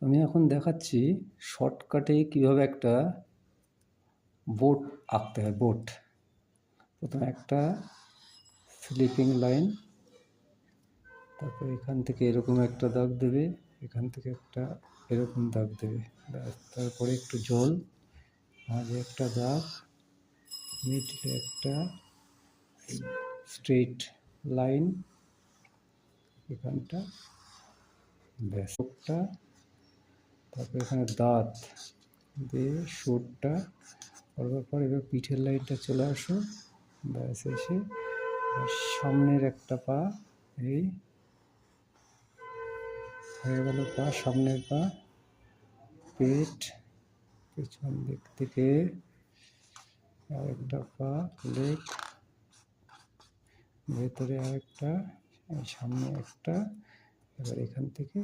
আমি এখন দেখাচ্ছি শর্টকাটে কীভাবে একটা বোট আঁকতে হয়। বোট প্রথমে একটা স্লিপিং লাইন, তারপর এখান থেকে এরকম একটা দাগ দেবে, এখান থেকে একটা এরকম দাগ দেবে, তারপরে একটু জল, মাঝে একটা দাগ, মিডলে একটা স্ট্রেট লাইন, এখানটা ব্যাস একটা, তারপর এখানে দাঁত দিয়ে সুরটা করবার পর এবার পিঠের লাইনটা চলে আসো, ব্যাস এসে সামনের একটা পা, এই হয়ে গেল পা, সামনের পা, পেট, পেছন দিক থেকে আরেকটা পা, লেগ, ভেতরে আরেকটা, সামনে একটা, এবার এখান থেকে